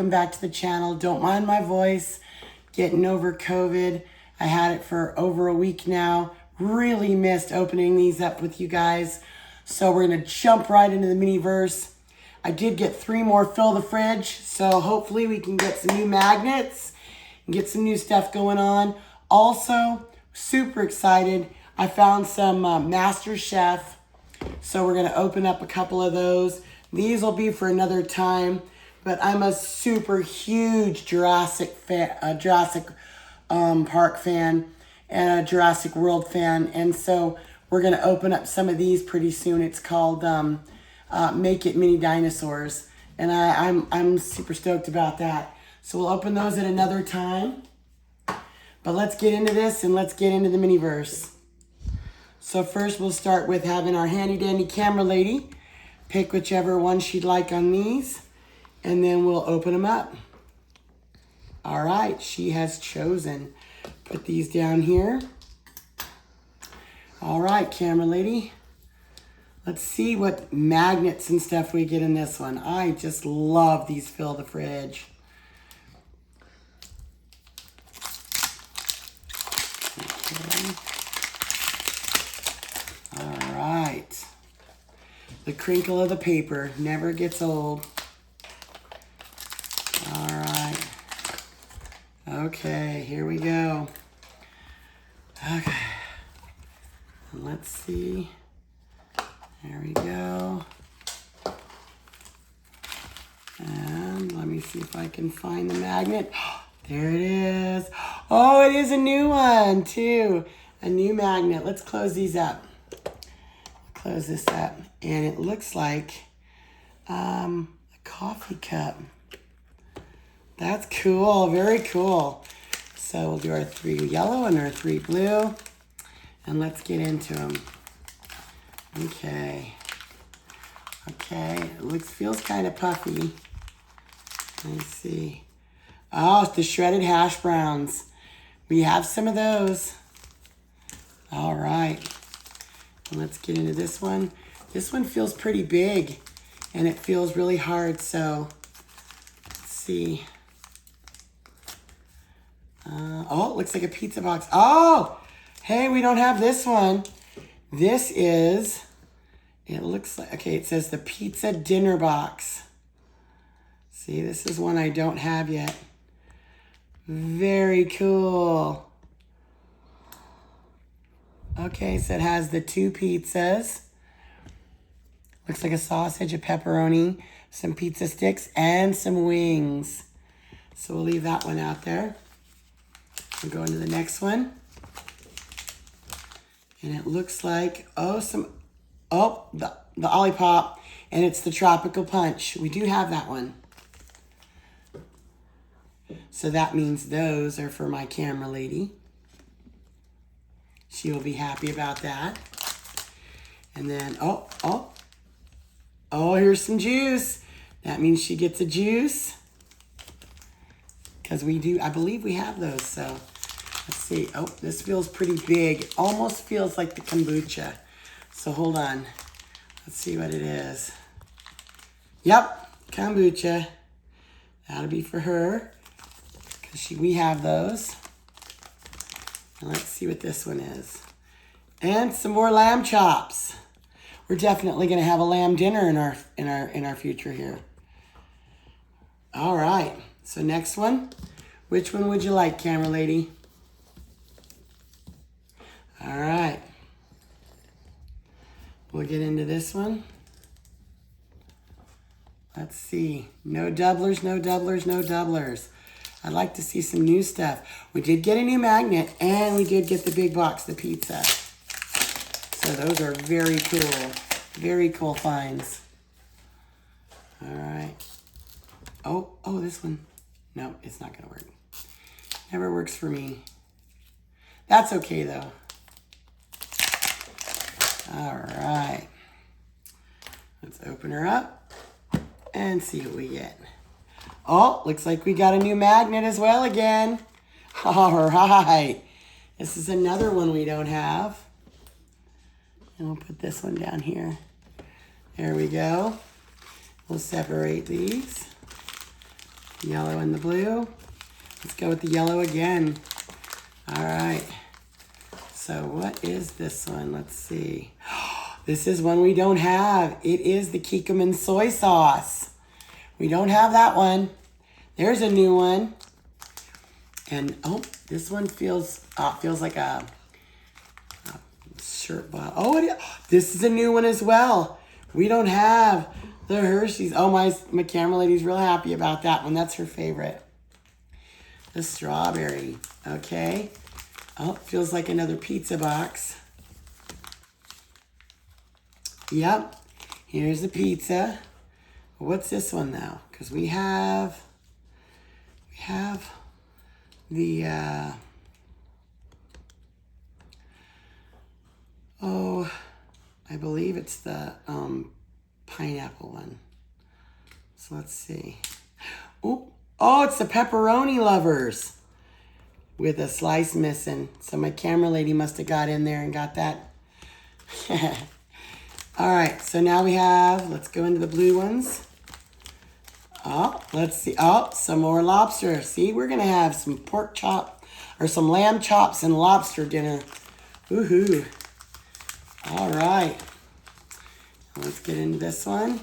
welcome back to the channel. Don't mind my voice, getting over COVID. I had it for over a week now. Really missed opening these up with you guys. So we're gonna jump right into the Miniverse. I did get 3 more fill the fridge, so hopefully we can get some new magnets and get some new stuff going on. Also, super excited. I found some MasterChef, so we're gonna open up a couple of those. These will be for another time, but I'm a super huge Jurassic Park fan and a Jurassic World fan, and so we're gonna open up some of these pretty soon. It's called Make It Mini Dinosaurs, and I'm super stoked about that. So we'll open those at another time. But let's get into this and let's get into the Miniverse. So first we'll start with having our handy dandy camera lady pick whichever one she'd like on these, and then we'll open them up. All right, she has chosen. Put these down here. All right, camera lady. Let's see what magnets and stuff we get in this one. I just love these fill the fridge. Okay. All right. The crinkle of the paper never gets old. All right. Okay, here we go. Okay. Let's see. There we go. And let me see if I can find the magnet. There it is. Oh, it is a new one too. A new magnet. Let's close these up. Close this up. And it looks like a coffee cup. That's cool. Very cool. So we'll do our 3 yellow and our 3 blue. And let's get into them. Okay. Okay. It feels kind of puffy. Let's see. Oh, it's the shredded hash browns. We have some of those. All right. And let's get into this one. This one feels pretty big and it feels really hard. So let's see. Oh, it looks like a pizza box. Oh, hey, we don't have this one. This is, it looks like, okay, it says the pizza dinner box. See, this is one I don't have yet. Very cool. Okay, so it has the 2 pizzas. Looks like a sausage, a pepperoni, some pizza sticks, and some wings. So we'll leave that one out there. We'll go into the next one. And it looks like, the Olipop, and it's the Tropical Punch. We do have that one. So that means those are for my camera lady. She will be happy about that. And then, here's some juice. That means she gets a juice. Because we do, I believe we have those, so let's see. Oh, this feels pretty big. Almost feels like the kombucha. So hold on. Let's see what it is. Yep, kombucha. That'll be for her. Because we have those. And let's see what this one is. And some more lamb chops. We're definitely going to have a lamb dinner in our future here. All right. So next one. Which one would you like, camera lady? All right. We'll get into this one. Let's see. No doublers, no doublers, no doublers. I'd like to see some new stuff. We did get a new magnet, and we did get the big box, the pizza. So those are very cool. Very cool finds. All right. Oh, this one. No, it's not going to work. Never works for me. That's okay, though. All right. Let's open her up and see what we get. Oh, looks like we got a new magnet as well again. All right. This is another one we don't have. And we'll put this one down here. There we go. We'll separate these. Yellow and the blue. Let's go with the yellow again. All right. So what is this one? Let's see. This is one we don't have. It is the Kikkoman soy sauce. We don't have that one. There's a new one. And oh, this one feels like a shirt bottle. Oh, this is a new one as well. We don't have the Hershey's. Oh, my camera lady's real happy about that one. That's her favorite. The strawberry. Okay. Oh, feels like another pizza box. Yep. Here's the pizza. What's this one now? Because we have the I believe it's the pineapple one. So let's see. Oh, it's the pepperoni lovers with a slice missing. So my camera lady must have got in there and got that. All right, so now we have, let's go into the blue ones. Oh, let's see. Oh, some more lobster. See, we're going to have some pork chop or some lamb chops and lobster dinner. Woohoo. All right. Let's get into this one.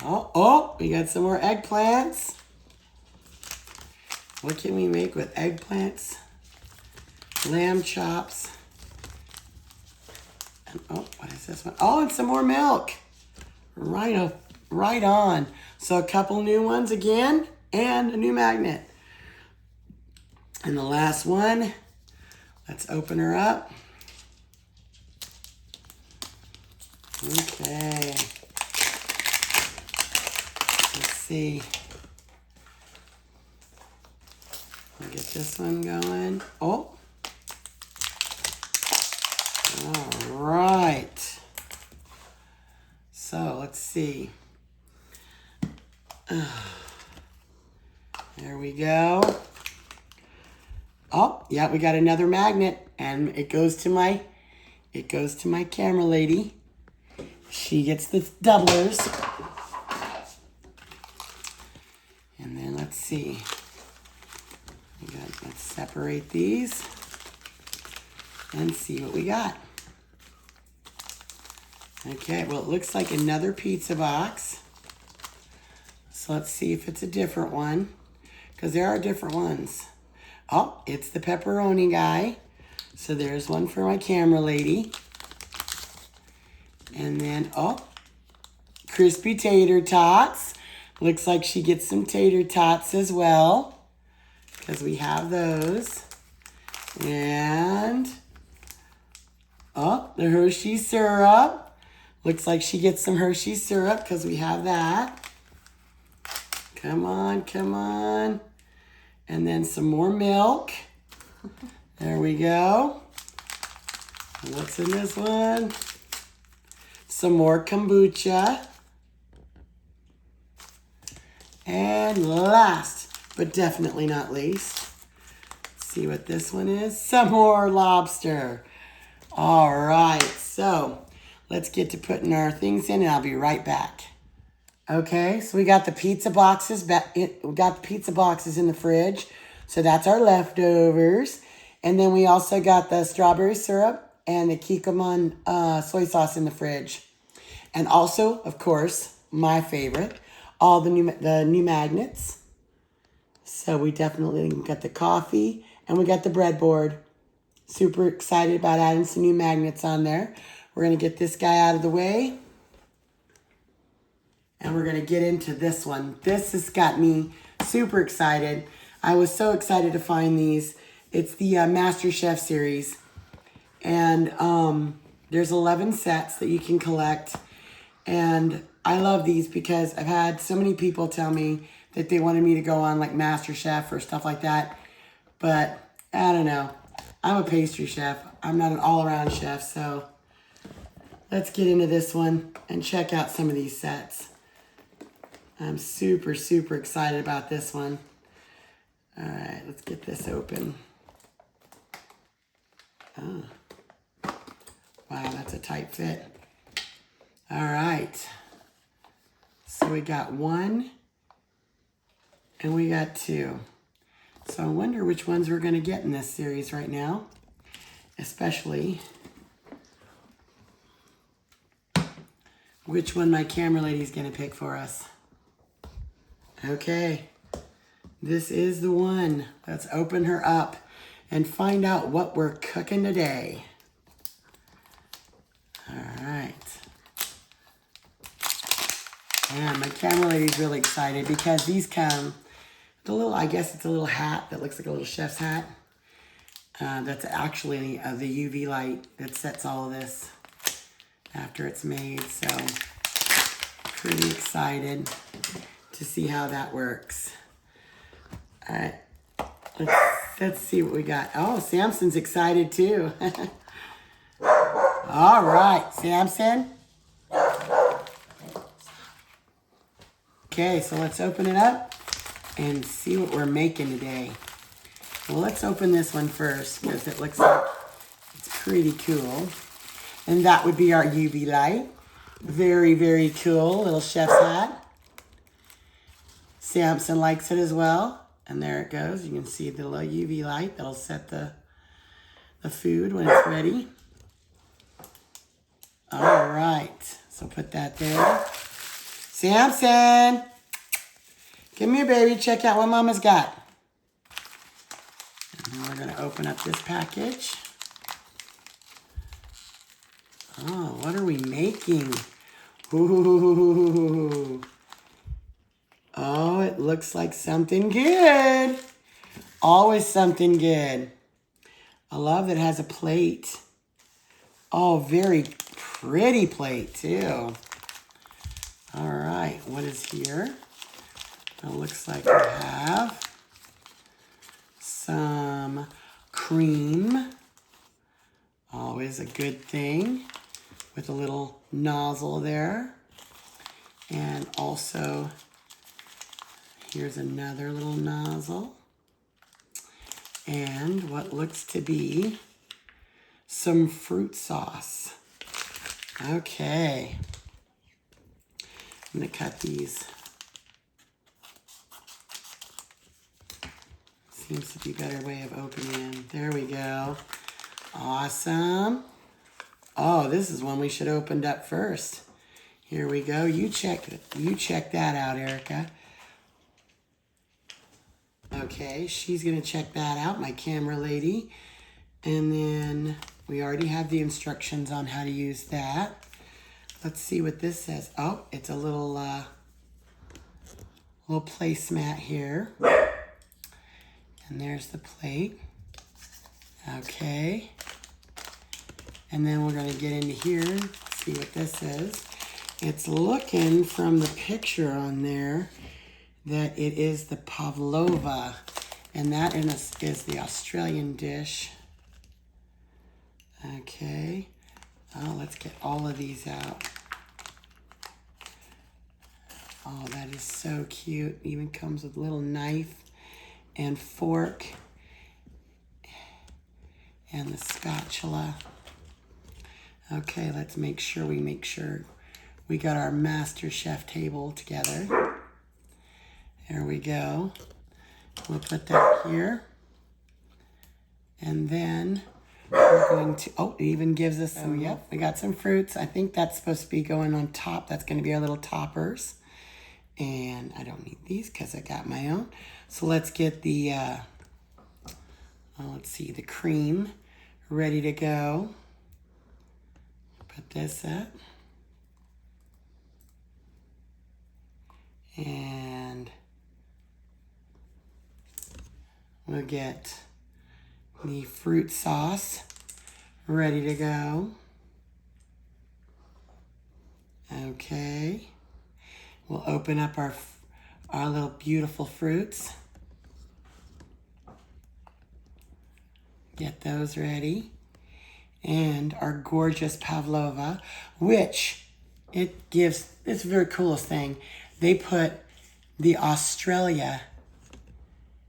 Oh, we got some more eggplants. What can we make with eggplants? Lamb chops. And what is this one? Oh, and some more milk. Right on. So a couple new ones again and a new magnet. And the last one, let's open her up. Okay. Let's see. We'll get this one going. Oh. All right. So let's see. There we go. Oh, yeah, we got another magnet, and it goes to my camera lady. She gets the doublers. And then let's see. Let's separate these and see what we got. Okay, well, it looks like another pizza box. So let's see if it's a different one, because there are different ones. Oh, it's the pepperoni guy. So there's one for my camera lady. And then, crispy tater tots. Looks like she gets some tater tots as well, because we have those. And, the Hershey syrup. Looks like she gets some Hershey syrup, because we have that. Come on, come on. And then some more milk. There we go. And what's in this one? Some more kombucha. And last, but definitely not least, let's see what this one is. Some more lobster. All right, so let's get to putting our things in, and I'll be right back. Okay, so we got the pizza boxes we got the pizza boxes in the fridge. So that's our leftovers. And then we also got the strawberry syrup and the Kikkoman soy sauce in the fridge. And also, of course, my favorite, all the new magnets. So we definitely got the coffee and we got the breadboard. Super excited about adding some new magnets on there. We're going to get this guy out of the way. And we're going to get into this one. This has got me super excited. I was so excited to find these. It's the MasterChef series. And there's 11 sets that you can collect. And I love these because I've had so many people tell me that they wanted me to go on like MasterChef or stuff like that. But I don't know. I'm a pastry chef. I'm not an all-around chef. So let's get into this one and check out some of these sets. I'm super, super excited about this one. All right, let's get this open. Oh. Wow, that's a tight fit. All right. So we got 1, And we got 2. So I wonder which ones we're going to get in this series right now. Especially which one my camera lady's going to pick for us. Okay. This is the one. Let's open her up and find out what we're cooking today. All right. And my camera lady's really excited because these come with a little, I guess it's a little hat that looks like a little chef's hat. That's actually the UV light that sets all of this after it's made. So pretty excited to see how that works. All right, let's see what we got. Oh, Samson's excited too. All right, Samson. Okay, so let's open it up and see what we're making today. Well, let's open this one first because it looks like it's pretty cool. And that would be our UV light. Very, very cool little chef's hat. Samson likes it as well. And there it goes. You can see the little UV light that'll set the food when it's ready. All right, so put that there. Samson, come here, baby. Check out what Mama's got. And then we're going to open up this package. Oh, what are we making? Ooh. Oh, it looks like something good. Always something good. I love that it has a plate. Oh, very pretty plate, too. All right, what is here? It looks like we have some cream. Always a good thing with a little nozzle there. And also, here's another little nozzle. And what looks to be some fruit sauce. Okay. I'm going to cut these. Seems to be a better way of opening them. There we go. Awesome. Oh, this is one we should have opened up first. Here we go. You check that out, Erica. Okay, she's going to check that out, my camera lady. And then we already have the instructions on how to use that. Let's see what this says. Oh, it's a little placemat here. And there's the plate. Okay. And then we're going to get into here, see what this is. It's looking from the picture on there that it is the pavlova. And that is the Australian dish. Okay. Oh, let's get all of these out. Oh, that is so cute. Even comes with a little knife and fork and the spatula. Okay, let's make sure we got our MasterChef table together. There we go. We'll put that here. And then we're going to, oh, it even gives us some, yep, we got some fruits. I think that's supposed to be going on top. That's going to be our little toppers. And I don't need these because I got my own. So let's get the, let's see, the cream ready to go. Put this up. And we'll get the fruit sauce ready to go. Okay. We'll open up our little beautiful fruits. Get those ready. And our gorgeous pavlova, which it's the very coolest thing. They put the Australia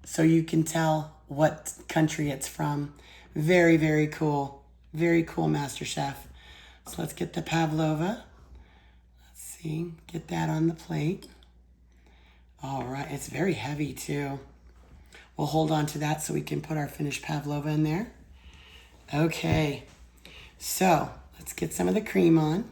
so you can tell what country it's from. Very, very cool. Very cool, MasterChef. So let's get the pavlova. Let's see, get that on the plate. All right, it's very heavy too. We'll hold on to that so we can put our finished pavlova in there. Okay, so let's get some of the cream on.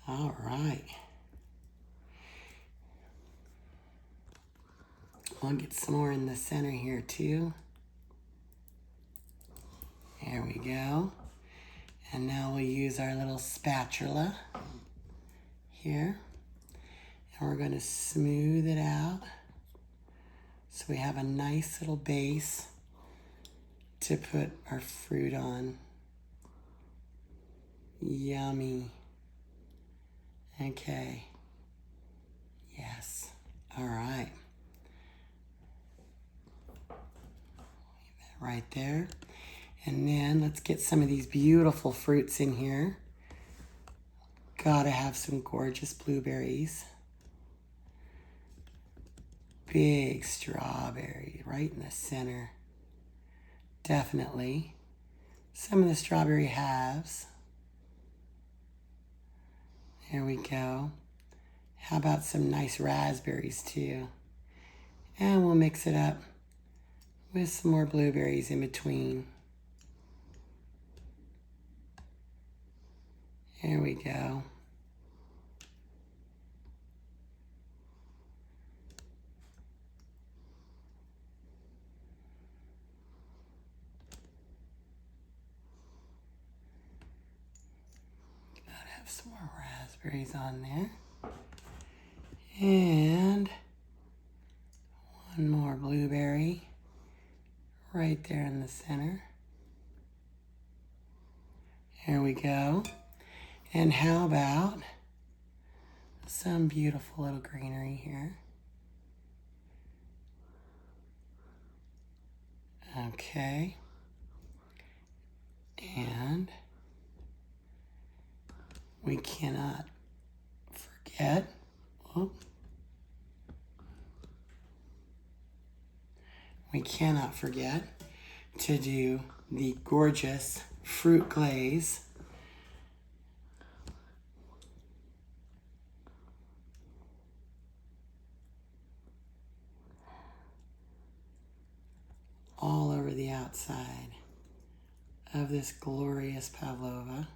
All right. I'll get some more in the center here too. There we go. And now we'll use our little spatula here. And we're going to smooth it out so we have a nice little base to put our fruit on. Yummy. Okay. Yes. All right. Leave that right there. And then let's get some of these beautiful fruits in here. Gotta have some gorgeous blueberries. Big strawberry right in the center. Definitely. Some of the strawberry halves. There we go. How about some nice raspberries too? And we'll mix it up with some more blueberries in between. There we go. Gotta have some more raspberries on there. And one more blueberry right there in the center. There we go. And how about some beautiful little greenery here? Okay. And we cannot forget, to do the gorgeous fruit glaze. All over the outside of this glorious pavlova.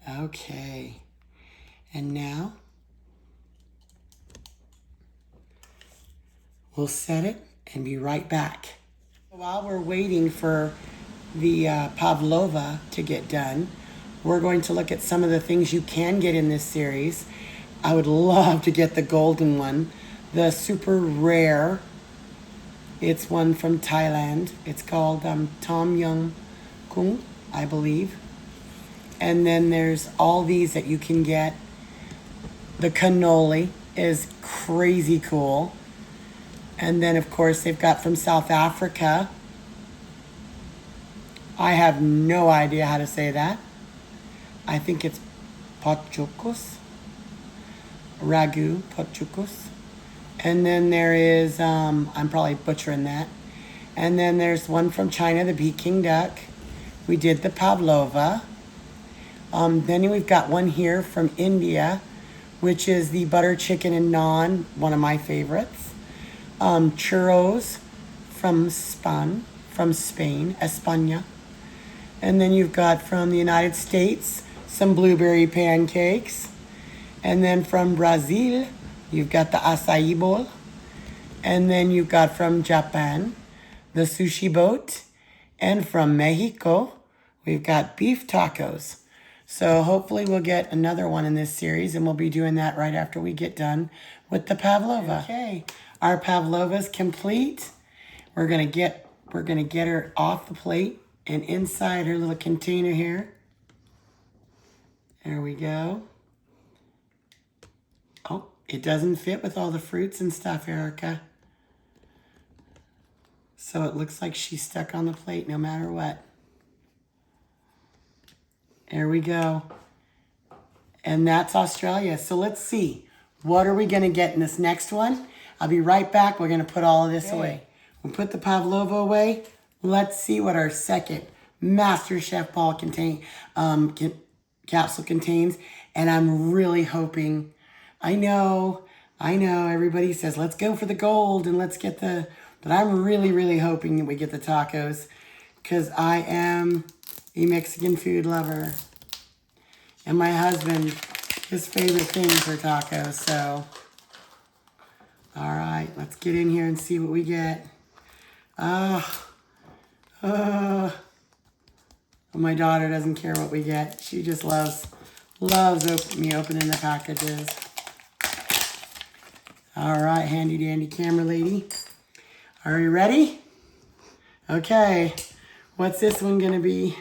Okay, and now we'll set it and be right back. While we're waiting for the pavlova to get done, we're going to look at some of the things you can get in this series. I would love to get the golden one, the super rare. It's one from Thailand. It's called Tom Yum Kung, I believe. And then there's all these that you can get. The cannoli is crazy cool. And then, of course, they've got from South Africa. I have no idea how to say that. I think it's potchokos. Ragu potchokos. And then there is, I'm probably butchering that. And then there's one from China, the Peking duck. We did the pavlova. Then we've got one here from India, which is the butter chicken and naan, one of my favorites. Churros from Spain, España. And then you've got from the United States, some blueberry pancakes. And then from Brazil, you've got the acai bowl. And then you've got from Japan, the sushi boat. And from Mexico, we've got beef tacos. So hopefully we'll get another one in this series, and we'll be doing that right after we get done with the pavlova. Okay, our pavlova's complete. We're gonna get her off the plate and inside her little container here. There we go. Oh, it doesn't fit with all the fruits and stuff, Erica. So it looks like she's stuck on the plate no matter what. There we go. And that's Australia. So let's see. What are we gonna get in this next one? I'll be right back. We're gonna put all of this away. We'll put the pavlova away. Let's see what our second MasterChef ball capsule contains. And I'm really hoping, I know, everybody says, let's go for the gold and let's get the, but I'm really, really hoping that we get the tacos because I am a Mexican food lover. And my husband, his favorite things are tacos, so. All right, let's get in here and see what we get. My daughter doesn't care what we get. She just loves me opening the packages. All right, handy dandy camera lady. Are you ready? Okay, what's this one gonna be?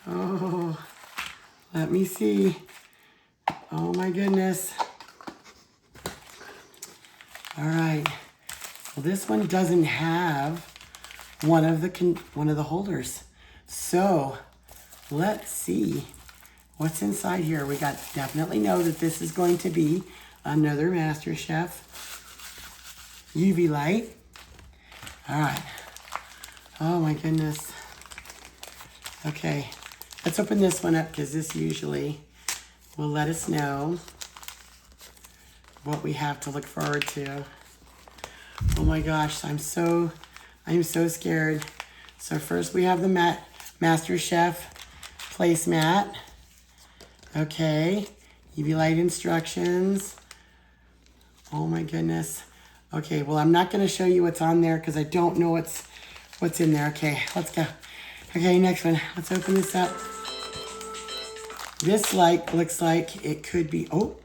Oh, let me see. Oh my goodness. All right, well this one doesn't have one of the holders. So let's see what's inside here. We definitely know that this is going to be another MasterChef UV light. All right. Oh my goodness. Okay, let's open this one up because this usually will let us know what we have to look forward to. Oh my gosh, I'm so scared. So first we have the MasterChef placemat. Okay, UV light instructions. Oh my goodness. Okay, well I'm not gonna show you what's on there because I don't know what's in there. Okay, let's go. Okay, next one. Let's open this up. This light looks like it could be, oh,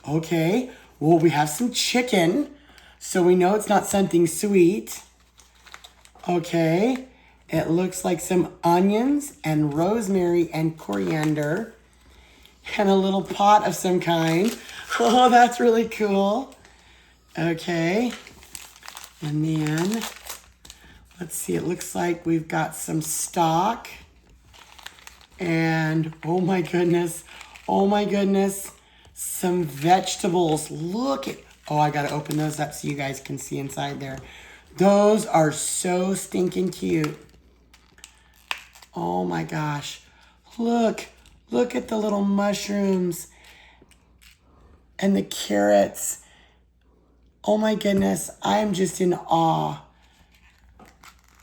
okay. Well, we have some chicken, so we know it's not something sweet. Okay, it looks like some onions and rosemary and coriander and a little pot of some kind. Oh, that's really cool. Okay, and then let's see, it looks like we've got some stock and oh my goodness, some vegetables. Look at, oh, I gotta open those up so you guys can see inside there. Those are so stinking cute. Oh my gosh. Look at the little mushrooms and the carrots. Oh my goodness, I am just in awe.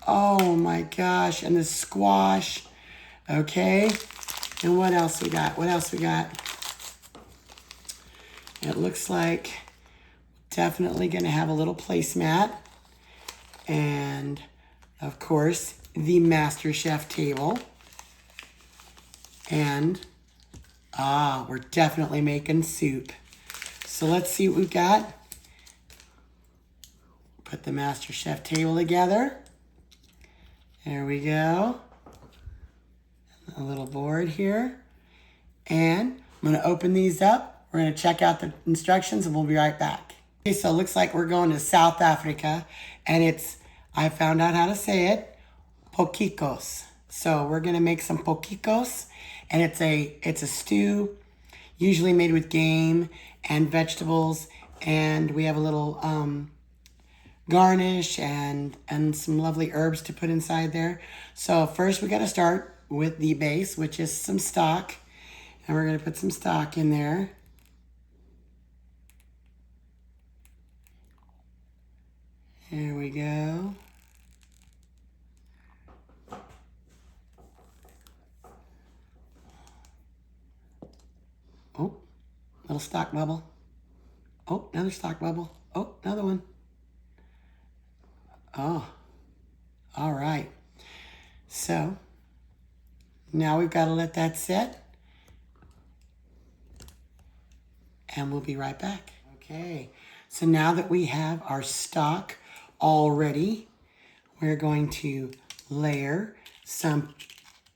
Oh my gosh, and the squash. Okay, and what else we got? It looks like definitely gonna have a little placemat. And of course, the MasterChef table. And, we're definitely making soup. So let's see what we've got. Put the MasterChef table together. There we go. A little board here. And I'm gonna open these up. We're gonna check out the instructions and we'll be right back. Okay, so it looks like we're going to South Africa and I found out how to say it, pokikos. So we're gonna make some pokikos and it's a stew, usually made with game and vegetables, and we have a little garnish and some lovely herbs to put inside there. So first we gotta start with the base, which is some stock, and we're gonna put some stock in there. Here we go. Oh, little stock bubble. Oh, another stock bubble. Oh, another one. Oh, all right. So now we've got to let that sit and we'll be right back. Okay, so now that we have our stock all ready, we're going to layer some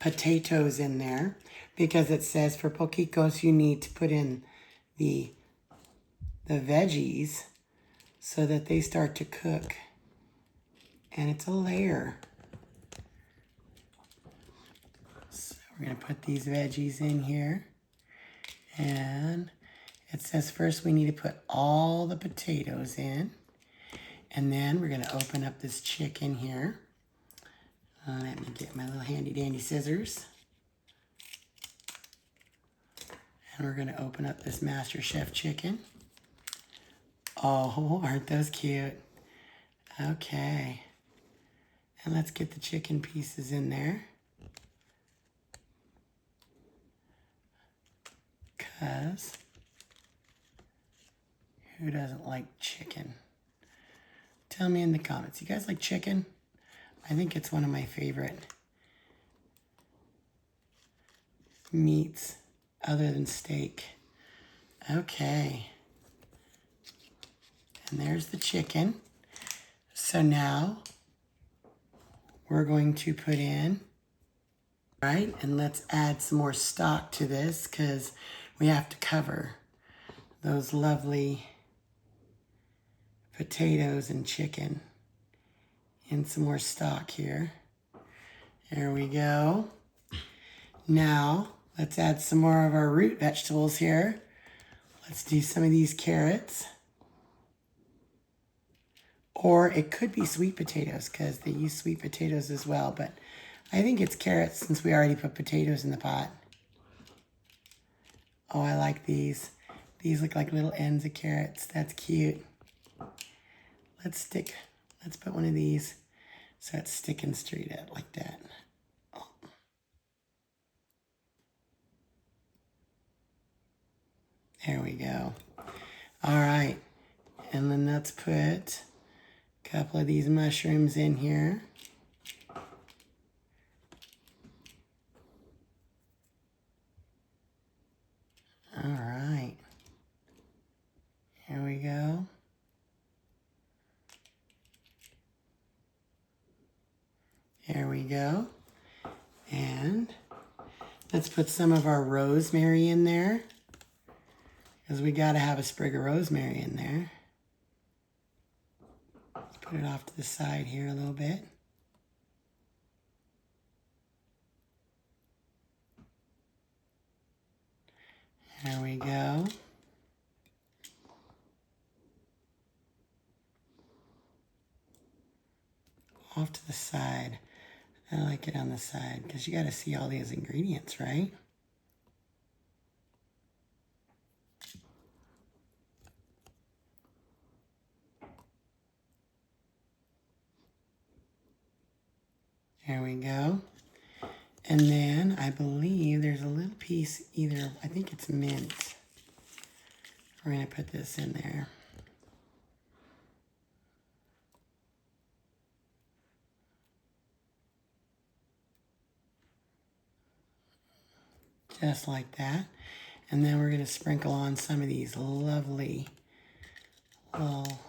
potatoes in there because it says for pokikos you need to put in the veggies so that they start to cook. And it's a layer. So we're gonna put these veggies in here. And It says first we need to put all the potatoes in. And then we're going to open up this chicken here. Let me get my little handy dandy scissors. And we're going to open up this MasterChef chicken. Oh, aren't those cute? Okay. And let's get the chicken pieces in there. Because who doesn't like chicken? Tell me in the comments. You guys like chicken? I think it's one of my favorite meats other than steak. Okay. And there's the chicken. So now we're going to put in, right? And let's add some more stock to this because we have to cover those lovely potatoes and chicken in some more stock here. There we go. Now let's add some more of our root vegetables here. Let's do some of these carrots. Or it could be sweet potatoes because they use sweet potatoes as well. But I think it's carrots since we already put potatoes in the pot. Oh, I like these. These look like little ends of carrots. That's cute. Let's put one of these so it's sticking straight up like that. Oh. There we go. All right. And then let's put a couple of these mushrooms in here. All right. Here we go. There we go. And let's put some of our rosemary in there because we got to have a sprig of rosemary in there. Let's put it off to the side here a little bit. There we go. Off to the side. I like it on the side because you got to see all these ingredients, right? There we go. And then I believe there's a little piece either, I think it's mint. We're going to put this in there. Just like that. And then we're going to sprinkle on some of these lovely little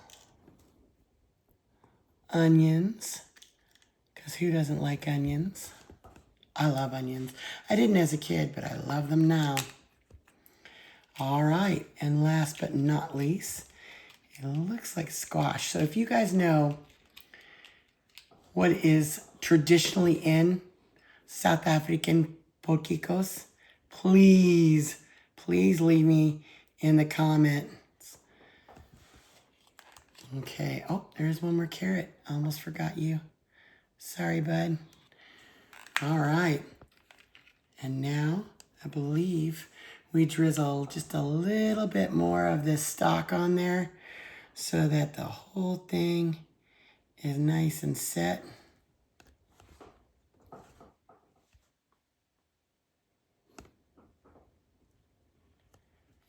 onions. Because who doesn't like onions? I love onions. I didn't as a kid, but I love them now. All right. And last but not least, it looks like squash. So if you guys know what is traditionally in South African potjies, please leave me in the comments. Okay. Oh, there's one more carrot. I almost forgot you. Sorry, bud. All right. And now I believe we drizzle just a little bit more of this stock on there so that the whole thing is nice and set.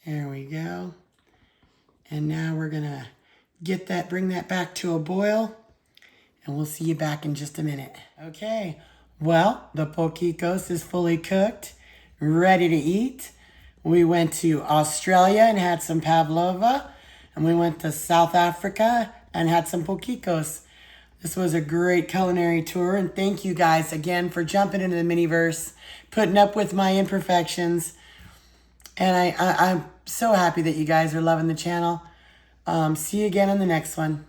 There we go. And now we're gonna bring that back to a boil, and we'll see you back in just a minute. Okay, well, the potjies is fully cooked, ready to eat. We went to Australia and had some pavlova, and we went to South Africa and had some potjies. This was a great culinary tour, and thank you guys again for jumping into the Miniverse, putting up with my imperfections. And I'm so happy that you guys are loving the channel. See you again on the next one.